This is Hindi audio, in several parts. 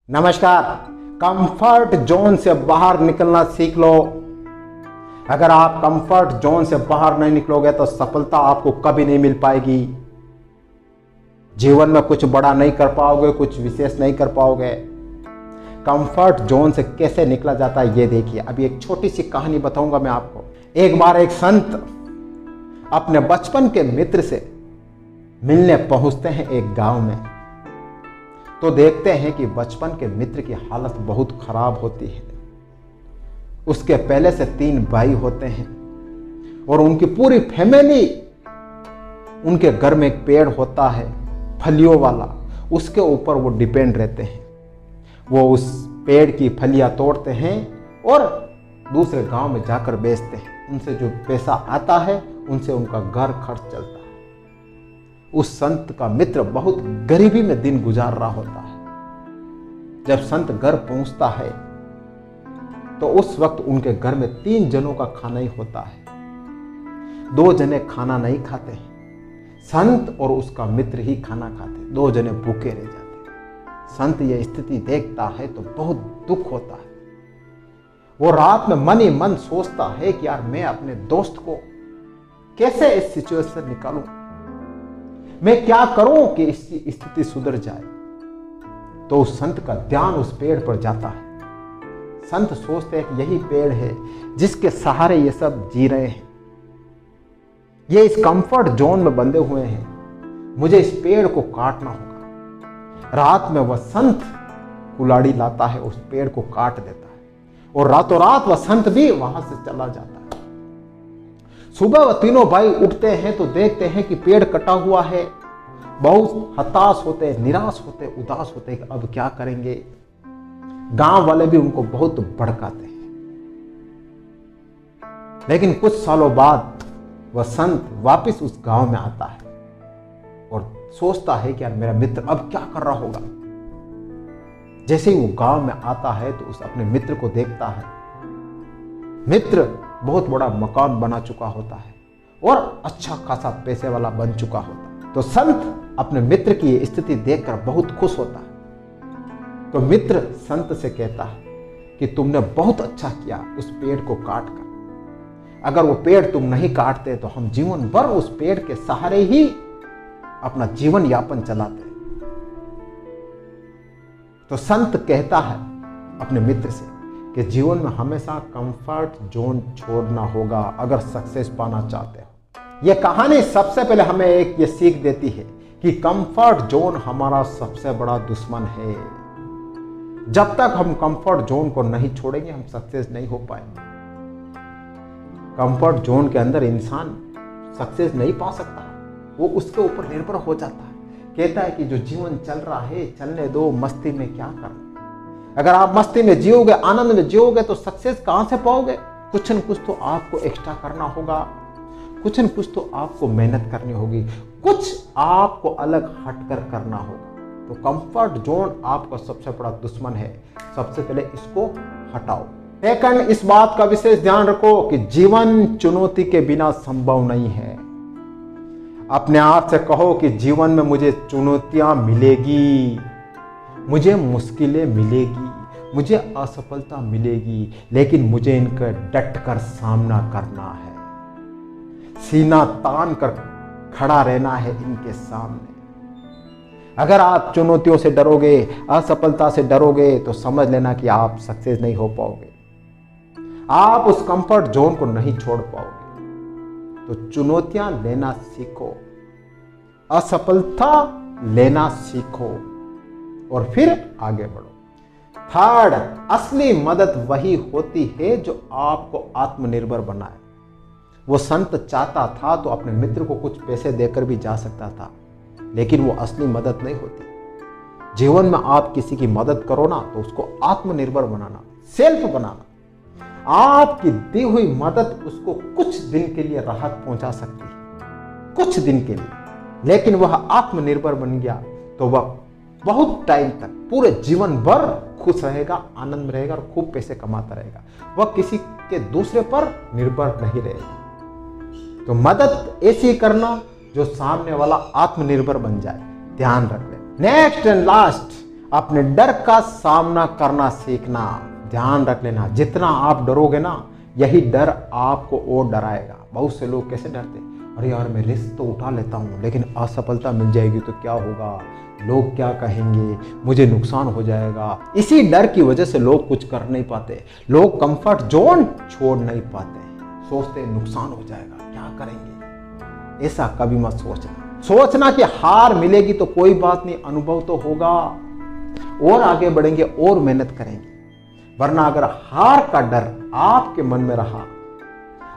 नमस्कार। कंफर्ट जोन से बाहर निकलना सीख लो। अगर आप कंफर्ट जोन से बाहर नहीं निकलोगे तो सफलता आपको कभी नहीं मिल पाएगी। जीवन में कुछ बड़ा नहीं कर पाओगे, कुछ विशेष नहीं कर पाओगे। कंफर्ट जोन से कैसे निकला जाता है ये देखिए। अभी एक छोटी सी कहानी बताऊंगा मैं आपको। एक बार एक संत अपने बचपन के मित्र से मिलने पहुंचते हैं एक गांव में। तो देखते हैं कि बचपन के मित्र की हालत बहुत खराब होती है। उसके पहले से 3 भाई होते हैं और उनकी पूरी फैमिली, उनके घर में एक पेड़ होता है फलियों वाला, उसके ऊपर वो डिपेंड रहते हैं। वो उस पेड़ की फलियां तोड़ते हैं और दूसरे गांव में जाकर बेचते हैं। उनसे जो पैसा आता है उनसे उनका घर खर्च चलता है। उस संत का मित्र बहुत गरीबी में दिन गुजार रहा होता है। जब संत घर पहुंचता है तो उस वक्त उनके घर में 3 जनों का खाना ही होता है। 2 जने खाना नहीं खाते हैं। संत और उसका मित्र ही खाना खाते, 2 जने भूखे रह जाते। संत यह स्थिति देखता है तो बहुत दुख होता है। वो रात में मन ही मन सोचता है कि यार मैं अपने दोस्त को कैसे इस सिचुएशन से निकालूं, मैं क्या करूं कि इसकी स्थिति सुधर जाए। तो उस संत का ध्यान उस पेड़ पर जाता है। संत सोचते हैं कि यही पेड़ है जिसके सहारे ये सब जी रहे हैं। ये इस कंफर्ट जोन में बंधे हुए हैं, मुझे इस पेड़ को काटना होगा। रात में वह संत कुल्हाड़ी लाता है, उस पेड़ को काट देता है और रातों रात वह संत भी वहां से चला जाता है। सुबह वह तीनों भाई उठते हैं तो देखते हैं कि पेड़ कटा हुआ है। बहुत हताश होते, निराश होते, उदास होते कि अब क्या करेंगे। गांव वाले भी उनको बहुत भड़काते हैं। लेकिन कुछ सालों बाद वह संत वापस उस गांव में आता है और सोचता है कि यार मेरा मित्र अब क्या कर रहा होगा। जैसे ही वो गांव में आता है तो उस अपने मित्र को देखता है। मित्र बहुत बड़ा मकान बना चुका होता है और अच्छा खासा पैसे वाला बन चुका होता है। तो संत अपने मित्र की स्थिति देखकर बहुत खुश होता है। तो मित्र संत से कहता है कि तुमने बहुत अच्छा किया उस पेड़ को काट कर। अगर वो पेड़ तुम नहीं काटते तो हम जीवन भर उस पेड़ के सहारे ही अपना जीवन यापन चलाते। तो संत कहता है अपने मित्र से कि जीवन में हमेशा कंफर्ट जोन छोड़ना होगा अगर सक्सेस पाना चाहते हो। यह कहानी सबसे पहले हमें एक ये सीख देती है कि कंफर्ट जोन हमारा सबसे बड़ा दुश्मन है। जब तक हम कंफर्ट जोन को नहीं छोड़ेंगे हम सक्सेस नहीं हो पाएंगे। कंफर्ट जोन के अंदर इंसान सक्सेस नहीं पा सकता, वो उसके ऊपर निर्भर हो जाता है। कहता है कि जो जीवन चल रहा है चलने दो, मस्ती में क्या करना। अगर आप मस्ती में जियोगे, आनंद में जियोगे तो सक्सेस कहां से पाओगे। कुछ न कुछ तो आपको एक्स्ट्रा करना होगा, कुछ न कुछ तो आपको मेहनत करनी होगी, कुछ आपको अलग हटकर करना होगा। तो कंफर्ट जोन आपका सबसे बड़ा दुश्मन है। सबसे पहले इसको हटाओ। सेकंड, इस बात का विशेष ध्यान रखो कि जीवन चुनौती के बिना संभव नहीं है। अपने आप से कहो कि जीवन में मुझे चुनौतियां मिलेगी, मुझे मुश्किलें मिलेगी, मुझे असफलता मिलेगी, लेकिन मुझे इनका डट कर सामना करना है। सीना तान कर खड़ा रहना है इनके सामने। अगर आप चुनौतियों से डरोगे, असफलता से डरोगे तो समझ लेना कि आप सक्सेस नहीं हो पाओगे। आप उस कंफर्ट जोन को नहीं छोड़ पाओगे। तो चुनौतियां लेना सीखो, असफलता लेना सीखो और फिर आगे बढ़ो। थर्ड, असली मदद वही होती है जो आपको आत्मनिर्भर बनाए। वो संत चाहता था तो अपने मित्र को कुछ पैसे देकर भी जा सकता था, लेकिन वो असली मदद नहीं होती। जीवन में आप किसी की मदद करो ना तो उसको आत्मनिर्भर बनाना, सेल्फ बनाना। आपकी दी हुई मदद उसको कुछ दिन के लिए राहत पहुंचा सकती है, कुछ दिन के लिए, लेकिन वह आत्मनिर्भर बन गया तो वह बहुत टाइम तक, पूरे जीवन भर खुश रहेगा, आनंद में रहेगा और खूब पैसे कमाता रहेगा। वह किसी के दूसरे पर निर्भर नहीं रहेगा। तो मदद ऐसी करना जो सामने वाला आत्मनिर्भर बन जाए, ध्यान रख ले। नेक्स्ट एंड लास्ट, अपने डर का सामना करना सीखना। ध्यान रख लेना, जितना आप डरोगे ना, यही डर आपको और डराएगा। बहुत से लोग कैसे डरते, अरे यार मैं रिस्क तो उठा लेता हूँ, लेकिन असफलता मिल जाएगी तो क्या होगा, लोग क्या कहेंगे, मुझे नुकसान हो जाएगा। इसी डर की वजह से लोग कुछ कर नहीं पाते, लोग कंफर्ट जोन छोड़ नहीं पाते, सोचते नुकसान हो जाएगा, क्या करेंगे। ऐसा कभी मत सोचना कि हार मिलेगी तो कोई बात नहीं, अनुभव तो होगा, और आगे बढ़ेंगे और मेहनत करेंगे। वरना अगर हार का डर आपके मन में रहा,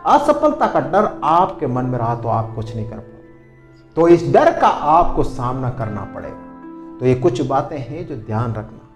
असफलता का डर आपके मन में रहा, तो आप कुछ नहीं कर पाओगे। तो इस डर का आपको सामना करना पड़ेगा। तो ये कुछ बातें हैं जो ध्यान रखना।